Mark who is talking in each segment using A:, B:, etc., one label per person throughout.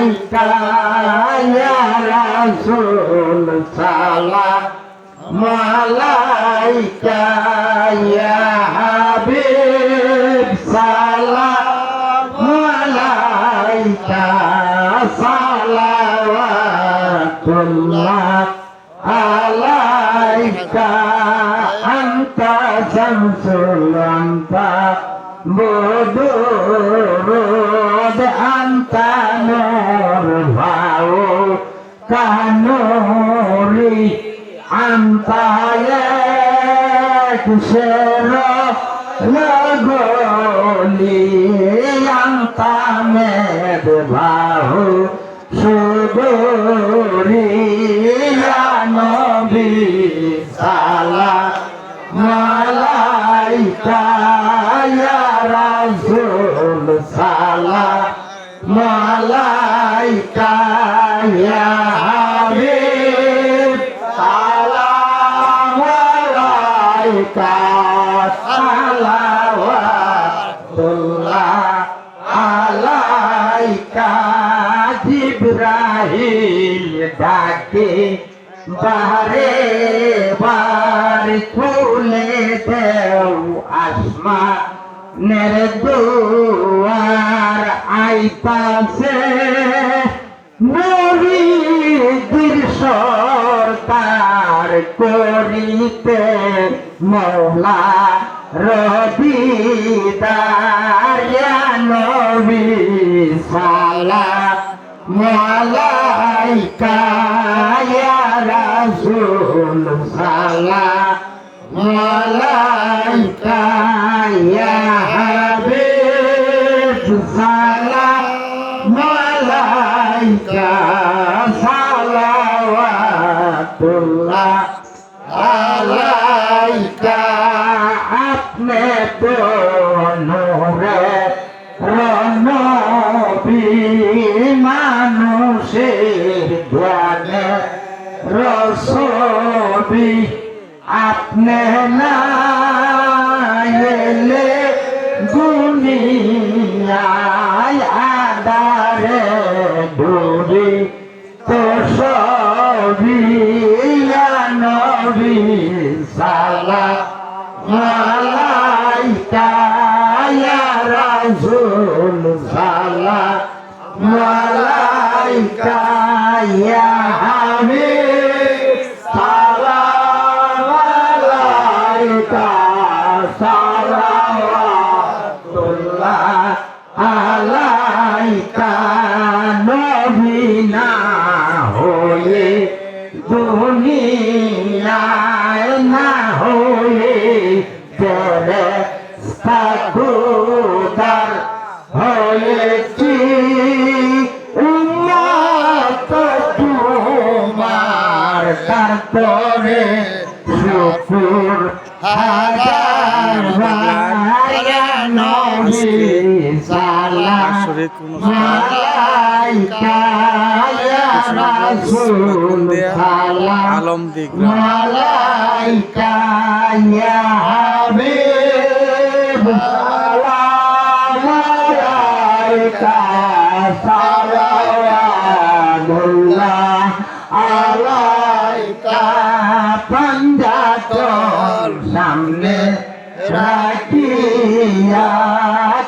A: আলাইকা ইয়া রাসূল সালাম আলাইকা ইয়া হাবিব সালাম আলাইকা সালাওয়াতুল্লাহ আলাইকা আনতা শামসুল আনতা বুদুরুদ আনতা নূর ভাও কানুরি আনতা একশের লগলি আনতা মেদ ভাও সুদুরি নবী সালাম আলাইকা ইয়া রাসূল সালাম আলাইকা ইয়া হাবিব সালাম আলাইকা সালাওয়াতুল্লাহ আলাইকা জিবরাইল ডাকে বারে বার খুলে দেও আসমানের দুয়ার আইতাছে মুরিদের সরকার করিতে মওলা রবিদার ইয়া নবী সালাম আলাইকা ইয়া রাসূল সালাম আলাইকা ইয়া হাবিব সালাম আলাইকা সালাওয়াতুল্লাহ আলাইকা আপনি তো নূরে নবী মানুষের জ্ঞানে রসবি আপনি না এলে দুনিয়ায় আদারে ডুবি তো সবই নবী সালাম আলাইকা ইয়া রাসূল সালাম আলাইকা ইয়া হাবিব সালাম আলাইকা সালাওয়াতুল্লাহ আলাইকা নবী না হয়ে দুনিয়ায় না হয়ে ফেরেশতা খোদার হয়েছি উম্মত তোমার তারপরে শুকর হাজার নবী সালাম আলাইকা ইয়া রাসূল সালাম আলাইকা ইয়া হাবিব সালাম আলাইকা সালাওয়াতুল্লাহ আলাইকা পাঞ্জাতন সামনে রাখিয়া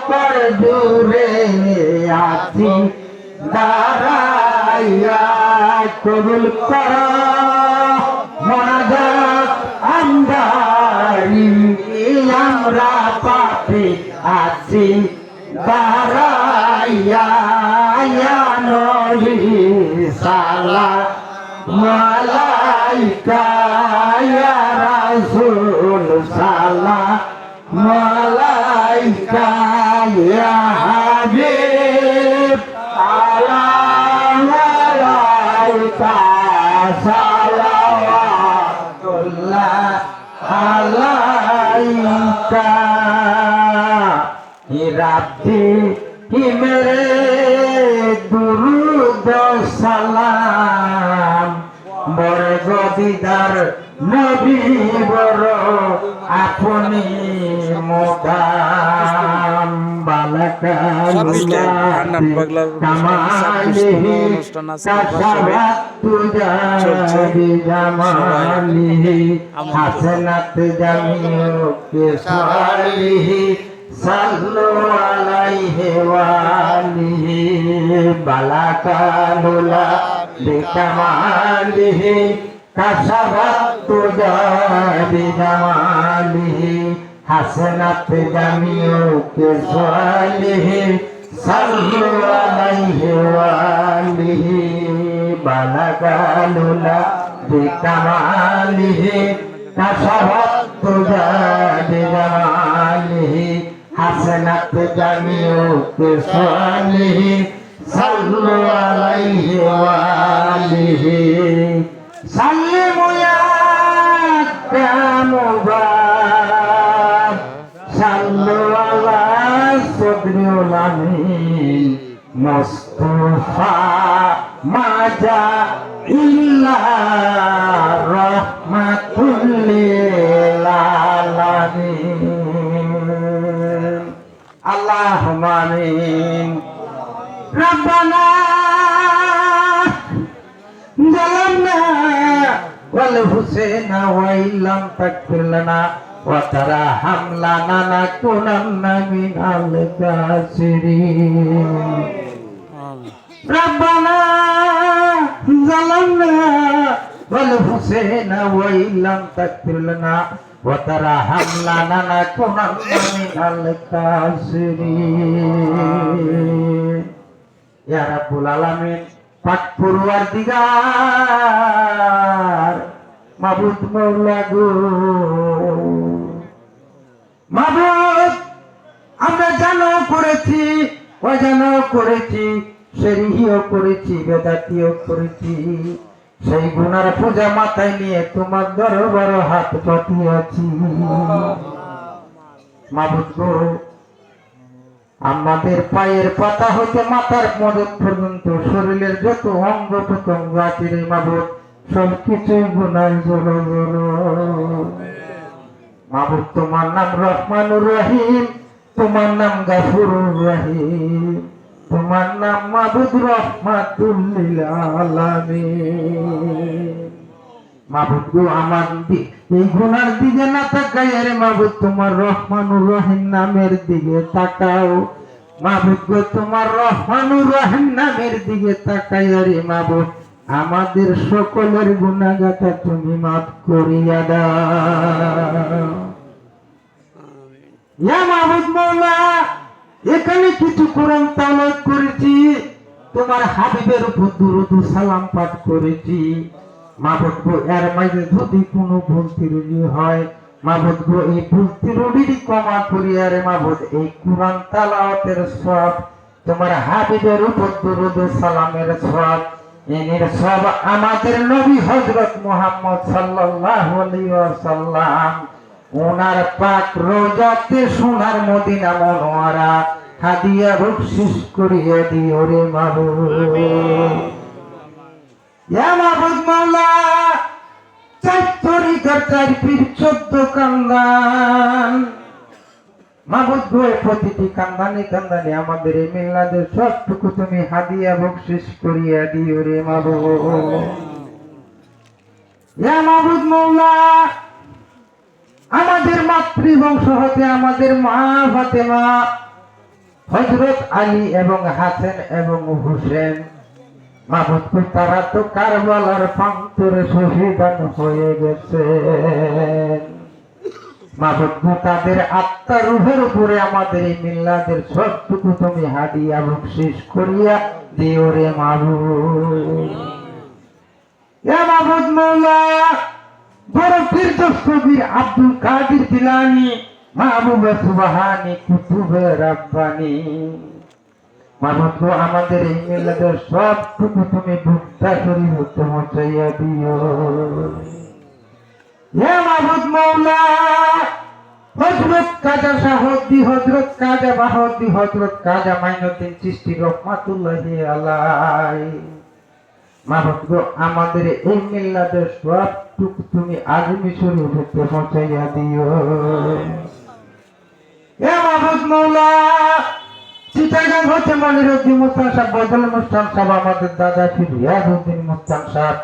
A: কর দূরে আছি দাঁড়াইয়া কবুল কর মোনাজাত আন্দারি আমরা পাপি আছি দাঁড়াইয়া ইয়া নবী সালাম আলাইকা ইয়া রাসূল সালাম আলাইকা ইয়া হাবিব সালাম আলাইকা সালাওয়াতুল্লাহ আলাইকা রাব্বি কি মেরে দুরুদ সালাম বড় গদিদার নবী বড় আপনি মোদাম বালা
B: আজকে হান্নান পাগলার ছাব্বিশতম অনুষ্ঠান আছে বাসরে চলছে সবাই আমন্ত্রিত
A: সাল্লু আলাইহি ওয়া আলিহি বালাকানুলা বিকামালিহি কাশাবাতু বিজামালিহি হাসানাত জামিউ কিসালিহি সাল্লু আলাইহি ওয়া আলিহি বালাকানুলা বিকামালিহি কাশাবাতু বিজামালিহি হাসানাত জামিউ কিসালিহি সাল্লু আলাইহি ওয়া আলিহি সাল্লিমু ইয়া মুবারক সাল্লু আলা সাদরিল আমিন মুস্তাফা মাজা ইল্লা রাহমাতুল লিল আলামিন আল্লাহুম্মা আমিন রব্বানা জালামনা ওয়াল হুসাইনা ওয়া ইল্লাম তাগফির লানা ওয়া তারহাম লানা লাকুনান্না মিনাল কাসিরিন রব্বানা জালামনা ওয়াল হুসাইনা ওয়া ইল্লাম তাগফির লানা ওয়া তারহাম লানা লাকুনান্না মিনাল কাসিরিন ইয়া রাব্বুল আলামিন পাক পরওয়ারদিগার মাবুদ মাওলা গো মাবুদ আমরা জানো করেছি অজানো করেছি শরীহিও করেছি বেদাতিও করেছি সেই গুনার পূজা মাথায় নিয়ে তোমার দরবার হাত পাতিয়েছি মাবুদ গো আমাদের পায়ের পাতা হইতে মাথার মদত পর্যন্ত শরীরের যত অঙ্গ প্রত্যঙ্গ আছে রে মাবুদ সবকিছুই গুনাহ জড়ো মাবুদ তোমার নাম রহমানুর রহিম তোমার নাম গাফুরুর রহিম তোমার নাম মাবুদ রহমাতুল লিল আলামিন মাবুদ গো আমার এই গুনার দিকে না তাকাই রে মাবুদ তোমার রহমানুর রহিম নামের দিকে তাকাও মাবুদ গো তোমার রহমানুর রহিম নামের দিকে তাকাই রে মাবুদ আমাদের সকলের গুনাহগাতা তুমি মাফ করিয়া দাও ইয়া মাবুদ মাওলা এখানে কিছু কোরআন তেলাওয়াত করেছি তোমার হাবিবের উপর দুরূদ ও সালাম পাঠ করেছি মাবুদ গো এর মাঝে যদি কোনো ভুল ত্রুটি হয় মাবুদ গো এই ভুল ত্রুটি ক্ষমা করিয়া রে মাবুদ এই কোরআন তেলাওয়াতের সওয়াব তোমার হাবিবের উপর দুরূদ ও সালামের সওয়াব এর সব আমাদের নবী হযরত মুহাম্মদ সাল্লাল্লাহু আলাইহি ওয়াসাল্লাম ওনার পাক রওজাতে সোনার মদিনা মনোয়ারা হাদিয়া বখশিশ করিয়ে দিও রে মাবুদ ইয়া মাবুদ মাওলা চাইতরি গটার পীর 14 কান্দান মাবুদ গো প্রতিটি কান্দানে কান্দানে আমাদের এই মিলাদের সবটুকু তুমি হাদিয়া বখশিশ করিয়া দিও রে মাবুদ ইয়া মাবুদ মাওলা আমাদের মাতৃবংশ হতে আমাদের মা ফাতেমা হযরত আলী এবং হাসান এবং হুসেন মাবুদ গো তারা তো কারবালার প্রান্তরে শহীদ হয়ে গেছে মাবুদ গো তাদের আত্মা রূহের উপরে আমাদের এই মিল্লাদের সবটুকু তুমি হাদিয়া বখশিশ করিয়া দিও রে মাবুদ ইয়া মাবুদ মাওলা বড় পীর দস্তগীর আব্দুল কাদের জিলানী মাহবুব সুবহানী কুতুবে রাব্বানী মাবুদ গো আমাদের এই মিল্লাদের সবটুকু তুমি ভুক্তা শরীফ পৌঁছাইয়া দিও ইয়া মাবুদ মাওলা হযরত কাজা শাহদ্দি হযরত কাজা বাহদ্দি হযরত কাজা মাইনুদ্দিন চিশতি রহমাতুল্লাহি আলাইহি মাবুদ গো আমাদের এই মিল্লাদের সবটুকু তুমি আজমি শরীফে পৌঁছাইয়া দিও ইয়া মাবুদ মাওলা চিটাগাং হচ্ছে মনিরুদ্দিন মুস্তান সাহেব, বদল মুস্তান সাহেব, আমাদের দাদা পীর রিয়াজউদ্দিন মুস্তান সাহেব,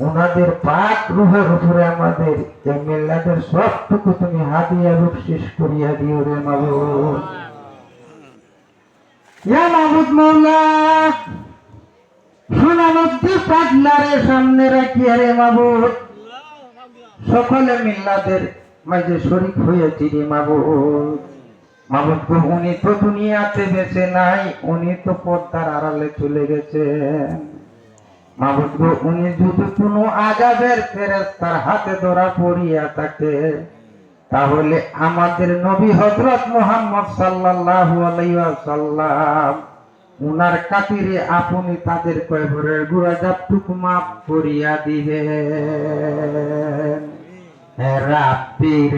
A: ওনাদের পাক রুহের উপরে আমাদের এই মিল্লাদের সবটুকু তুমি হাদিয়া বকশিশ করিয়া দিও রে মাবুদ। ইয়া মাবুদ মৌলা, সোনামুদ্দি পাগলারে সামনে রাখিয়া রে মাবুদ, সকলে মিল্লাদের মাঝে শরীক হয়েছি রে মাবুদ। মাবুদ গো, উনি তো দুনিয়াতে বেঁচে নাই, উনি তো পর্দার আড়ালে চলে গেছেন। মাবুদ গো, উনি যদি কোনো আযাবের ফেরেশতার হাতে ধরা পড়িয়া থাকে, তাহলে আমাদের নবী হযরত মুহাম্মদ সাল্লাল্লাহু আলাইহি ওয়াসাল্লাম উনার খাতিরে আপনি তাদের কবরের গুনাহটুকু মাফ করিয়া দিবেন। হে রাব্বির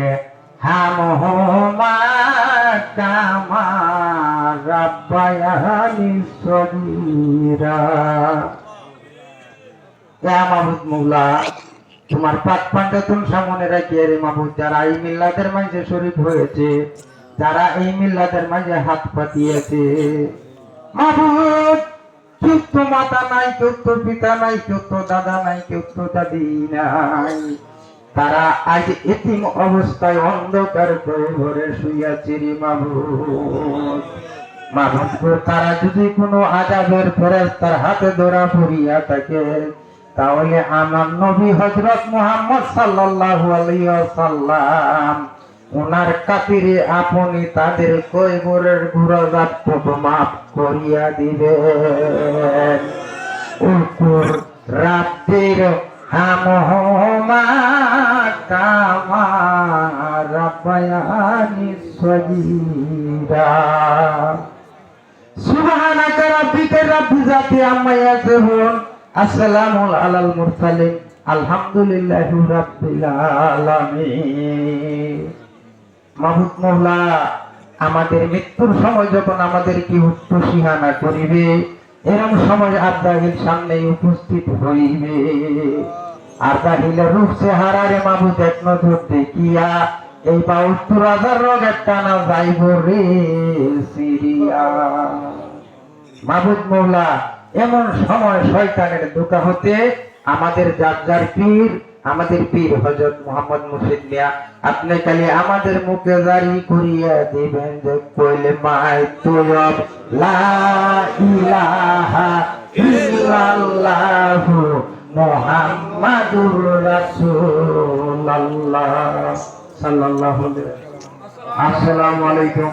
A: হামহুমা কামা রাব্বায়ানি সগীরা। হে মাবুদ মৌলা, তোমার পাক পাঞ্জাতন সামনে রাখিয়া রে মাবুদ, যারা এই মিল্লাতের মাঝে শরীক হয়েছে, যারা এই মিল্লাতের মাঝে হাত পাতিয়েছে, মাবুদ কেউ তো মাতা নাই, কেউ তো পিতা নাই, কেউ তো দাদা নাই, কেউ তো দাদি নাই, তারা আজ এতিম অবস্থায় অন্ধকার ঘরে শুইয়াছে রে মাবুদ। মাবুদ গো, তারা যদি কোনো আযাবের ফেরেশতার হাতে ধরা পড়িয়া থাকে, তাহলে আমার নবী হযরত মুহাম্মদ সাল্লাল্লাহু আলাইহি ওয়াসাল্লাম ওনার খাতিরে আপনি তাদের কবরের গুনাহটুকু মাফ করিয়া দিবেন। উকুর রাব্বির হামহুমা কামা রাব্বায়ানি সগীরা। সুবহানাকা রাব্বিকা রাব্বিল ইজ্জাতি আম্মা ইয়াসিফুন, আসসালামু আলাল মুরসালিন, আলহামদুলিল্লাহি রাব্বিল আলামিন। মাবুদ মওলা, আমাদের মৃত্যুর সময় যখন আমাদের কি উত্তসিহানা করিবে, এরম সময় আব্দাহিল সামনে উপস্থিত হইবে। আব্দাহিলের রূপ চেহারারে মাবুদ এক নজর দেখিয়া এই ৭২,০০০ রোগের টানা যাইব রে সিরিয়া। মাবুদ মওলা, এমন সময় শয়তানের ধোঁকা হতে আমাদের যার পীর, আমাদের পীর হযরত মুহাম্মদ মুর্শিদ মিয়া, আপনি খালি আমাদের মুখে জারি করিয়া দিবেন যে কলিমায়ে তৈয়ব লা ইলাহা ইল্লাল্লাহু মুহাম্মাদুর রাসূলুল্লাহ সাল্লাল্লাহু আলাইহি ওয়াসাল্লাম। আসসালামু আলাইকুম।